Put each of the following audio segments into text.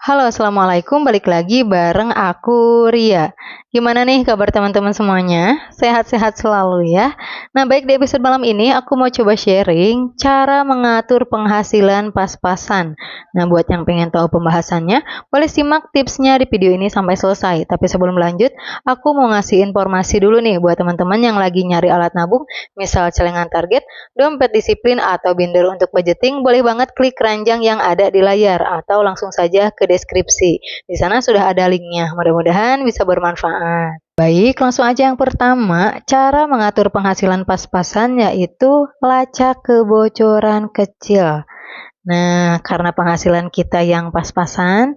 Halo, assalamualaikum. Balik lagi bareng aku Ria. Gimana nih kabar teman-teman semuanya? Sehat-sehat selalu ya. Nah, baik di episode malam ini aku mau coba sharing cara mengatur penghasilan pas-pasan. Nah, buat yang pengen tahu pembahasannya, boleh simak tipsnya di video ini sampai selesai. Tapi sebelum lanjut, aku mau ngasih informasi dulu nih buat teman-teman yang lagi nyari alat nabung, misal celengan target, dompet disiplin atau binder untuk budgeting, boleh banget klik keranjang yang ada di layar atau langsung saja ke deskripsi. Di sana sudah ada linknya. Mudah-mudahan bisa bermanfaat. Baik, langsung aja yang pertama, cara mengatur penghasilan pas-pasan yaitu lacak kebocoran kecil. Nah, karena penghasilan kita yang pas-pasan,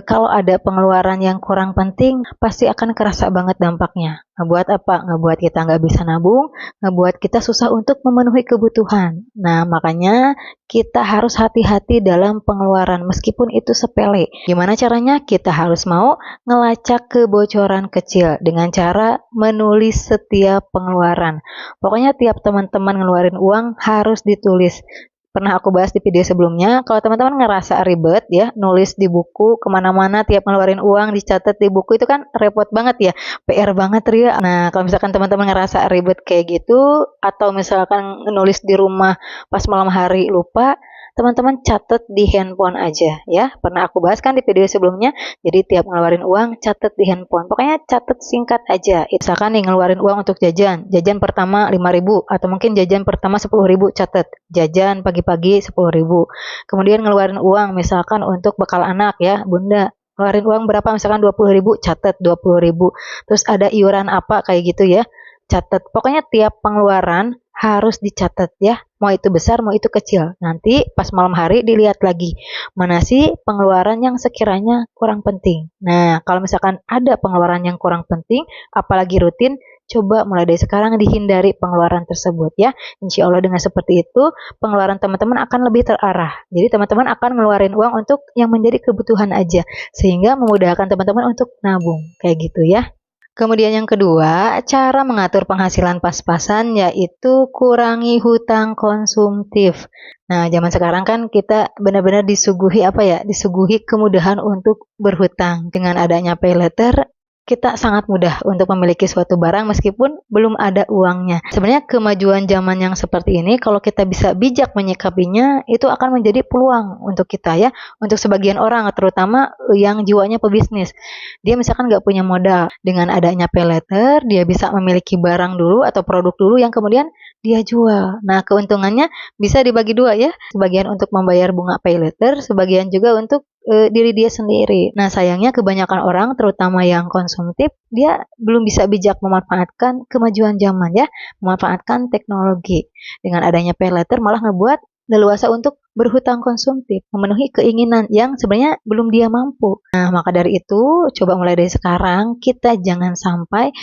kalau ada pengeluaran yang kurang penting, pasti akan kerasa banget dampaknya. Ngebuat apa? Ngebuat kita nggak bisa nabung, ngebuat kita susah untuk memenuhi kebutuhan. Nah, makanya kita harus hati-hati dalam pengeluaran, meskipun itu sepele. Gimana caranya? Kita harus mau ngelacak kebocoran kecil dengan cara menulis setiap pengeluaran. Pokoknya tiap teman-teman ngeluarin uang harus ditulis. Pernah aku bahas di video sebelumnya, kalau teman-teman ngerasa ribet ya, nulis di buku kemana-mana tiap ngeluarin uang dicatat di buku itu kan repot banget ya, PR banget Ria. Nah, kalau misalkan teman-teman ngerasa ribet kayak gitu, atau misalkan nulis di rumah pas malam hari lupa, teman-teman catat di handphone aja ya. Pernah aku bahas kan di video sebelumnya, jadi tiap ngeluarin uang catat di handphone. Pokoknya catat singkat aja. Misalkan nih ngeluarin uang untuk jajan, jajan pertama 5.000 atau mungkin jajan pertama 10.000, catat. Jajan pagi-pagi 10.000. Kemudian ngeluarin uang misalkan untuk bekal anak ya, Bunda. Ngeluarin uang berapa misalkan 20.000, catat 20.000. Terus ada iuran apa kayak gitu ya, catat. Pokoknya tiap pengeluaran harus dicatat ya, mau itu besar mau itu kecil. Nanti pas malam hari dilihat lagi, mana sih pengeluaran yang sekiranya kurang penting. Nah, kalau misalkan ada pengeluaran yang kurang penting, apalagi rutin, coba mulai dari sekarang dihindari pengeluaran tersebut ya. Insya Allah dengan seperti itu, pengeluaran teman-teman akan lebih terarah. Jadi teman-teman akan ngeluarin uang untuk yang menjadi kebutuhan aja, sehingga memudahkan teman-teman untuk nabung, kayak gitu ya. Kemudian yang kedua, cara mengatur penghasilan pas-pasan yaitu kurangi hutang konsumtif. Nah, zaman sekarang kan kita benar-benar disuguhi apa ya? Disuguhi kemudahan untuk berhutang. Dengan adanya pay letter, kita sangat mudah untuk memiliki suatu barang meskipun belum ada uangnya. Sebenarnya kemajuan zaman yang seperti ini, kalau kita bisa bijak menyikapinya, itu akan menjadi peluang untuk kita ya. Untuk sebagian orang, terutama yang jiwanya pebisnis. Dia misalkan nggak punya modal, dengan adanya pay letter, dia bisa memiliki barang dulu atau produk dulu yang kemudian dia jual. Nah, keuntungannya bisa dibagi dua ya, sebagian untuk membayar bunga pay letter, sebagian juga untuk diri dia sendiri. Nah, sayangnya kebanyakan orang, terutama yang konsumtif, dia belum bisa bijak memanfaatkan kemajuan zaman ya, memanfaatkan teknologi. Dengan adanya pay letter malah ngebuat leluasa untuk berhutang konsumtif, memenuhi keinginan yang sebenarnya belum dia mampu. Nah, maka dari itu, coba mulai dari sekarang, kita jangan sampai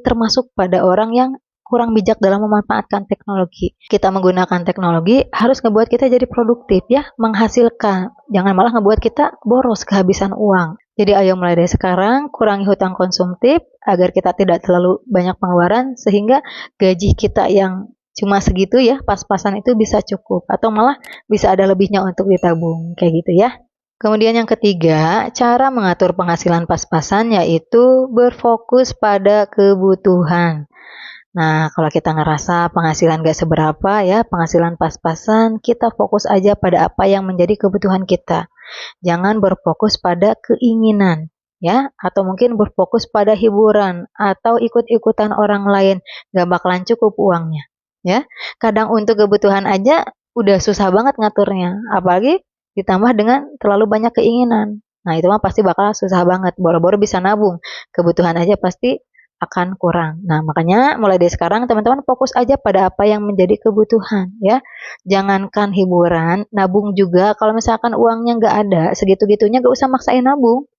termasuk pada orang yang kurang bijak dalam memanfaatkan teknologi. Kita menggunakan teknologi harus ngebuat kita jadi produktif ya, menghasilkan. Jangan malah ngebuat kita boros, kehabisan uang. Jadi ayo mulai dari sekarang kurangi hutang konsumtif agar kita tidak terlalu banyak pengeluaran sehingga gaji kita yang cuma segitu ya, pas-pasan itu bisa cukup atau malah bisa ada lebihnya untuk ditabung, kayak gitu ya. Kemudian yang ketiga, cara mengatur penghasilan pas-pasan yaitu berfokus pada kebutuhan. Nah, kalau kita ngerasa penghasilan gak seberapa ya, penghasilan pas-pasan, kita fokus aja pada apa yang menjadi kebutuhan kita. Jangan berfokus pada keinginan, ya, atau mungkin berfokus pada hiburan, atau ikut-ikutan orang lain, gak bakalan cukup uangnya, ya. Kadang untuk kebutuhan aja udah susah banget ngaturnya, apalagi ditambah dengan terlalu banyak keinginan. Nah, itu mah pasti bakal susah banget, boro-boro bisa nabung, kebutuhan aja pasti akan kurang. Nah, makanya mulai dari sekarang teman-teman fokus aja pada apa yang menjadi kebutuhan ya. Jangankan hiburan, nabung juga kalau misalkan uangnya nggak ada, segitu-gitunya nggak usah maksain nabung.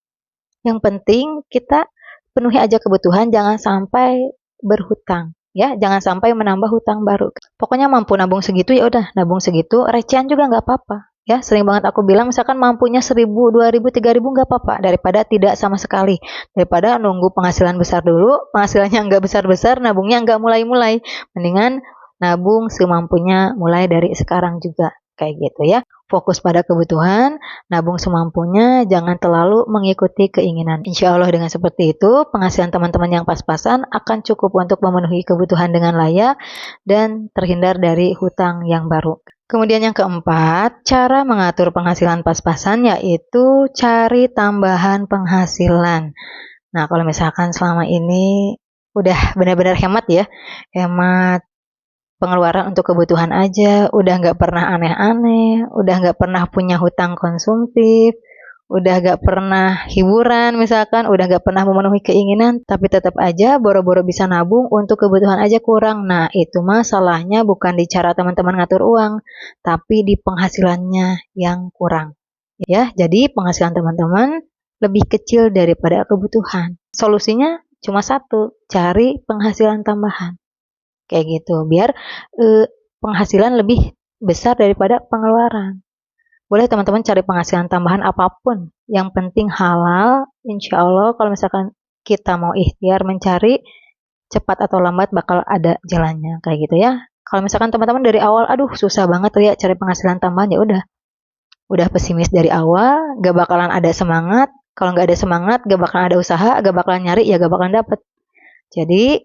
Yang penting kita penuhi aja kebutuhan, jangan sampai berhutang ya, jangan sampai menambah hutang baru. Pokoknya mampu nabung segitu ya udah nabung segitu, recehan juga nggak apa-apa. Ya, sering banget aku bilang misalkan mampunya 1.000, 2.000, 3.000 nggak apa-apa daripada tidak sama sekali. Daripada nunggu penghasilan besar dulu, penghasilannya nggak besar-besar, nabungnya nggak mulai-mulai. Mendingan nabung semampunya mulai dari sekarang juga. Kayak gitu ya. fokus pada kebutuhan, nabung semampunya, jangan terlalu mengikuti keinginan. Insya Allah dengan seperti itu, penghasilan teman-teman yang pas-pasan akan cukup untuk memenuhi kebutuhan dengan layak dan terhindar dari hutang yang baru. Kemudian yang keempat, cara mengatur penghasilan pas-pasan yaitu cari tambahan penghasilan. Nah, kalau misalkan selama ini udah benar-benar hemat ya, hemat pengeluaran untuk kebutuhan aja, udah nggak pernah aneh-aneh, udah nggak pernah punya hutang konsumtif, udah nggak pernah hiburan misalkan, udah nggak pernah memenuhi keinginan, tapi tetap aja boro-boro bisa nabung untuk kebutuhan aja kurang. Nah, itu masalahnya bukan di cara teman-teman ngatur uang, tapi di penghasilannya yang kurang. Ya, jadi penghasilan teman-teman lebih kecil daripada kebutuhan. Solusinya cuma satu, cari penghasilan tambahan. Kayak gitu, biar penghasilan lebih besar daripada pengeluaran. Boleh teman-teman cari penghasilan tambahan apapun, yang penting halal. Insya Allah kalau misalkan kita mau ikhtiar mencari, cepat atau lambat bakal ada jalannya, kayak gitu ya. Kalau misalkan teman-teman dari awal, aduh susah banget ya cari penghasilan tambahan, ya udah pesimis dari awal, gak bakalan ada semangat. Kalau gak ada semangat, gak bakalan ada usaha, gak bakalan nyari, ya gak bakalan dapet. Jadi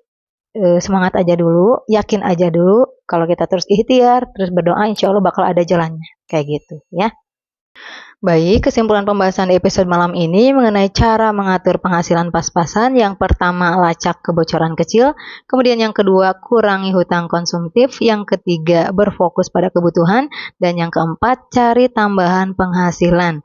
semangat aja dulu, yakin aja dulu. Kalau kita terus ikhtiar, terus berdoa, insya Allah bakal ada jalannya. Kayak gitu ya. Baik, kesimpulan pembahasan di episode malam ini mengenai cara mengatur penghasilan pas-pasan. Yang pertama, lacak kebocoran kecil. Kemudian yang kedua, kurangi hutang konsumtif. Yang ketiga, berfokus pada kebutuhan. Dan yang keempat, cari tambahan penghasilan.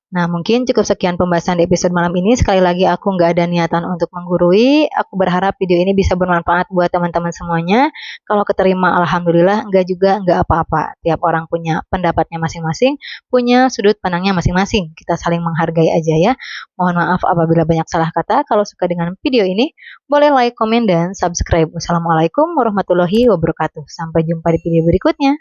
Nah, mungkin cukup sekian pembahasan di episode malam ini. Sekali lagi aku nggak ada niatan untuk menggurui. Aku berharap video ini bisa bermanfaat buat teman-teman semuanya. Kalau keterima, alhamdulillah. Nggak juga, nggak apa-apa. Tiap orang punya pendapatnya masing-masing, punya sudut pandangnya masing-masing. Kita saling menghargai aja ya. Mohon maaf apabila banyak salah kata. Kalau suka dengan video ini, boleh like, komen, dan subscribe. Wassalamualaikum warahmatullahi wabarakatuh. Sampai jumpa di video berikutnya.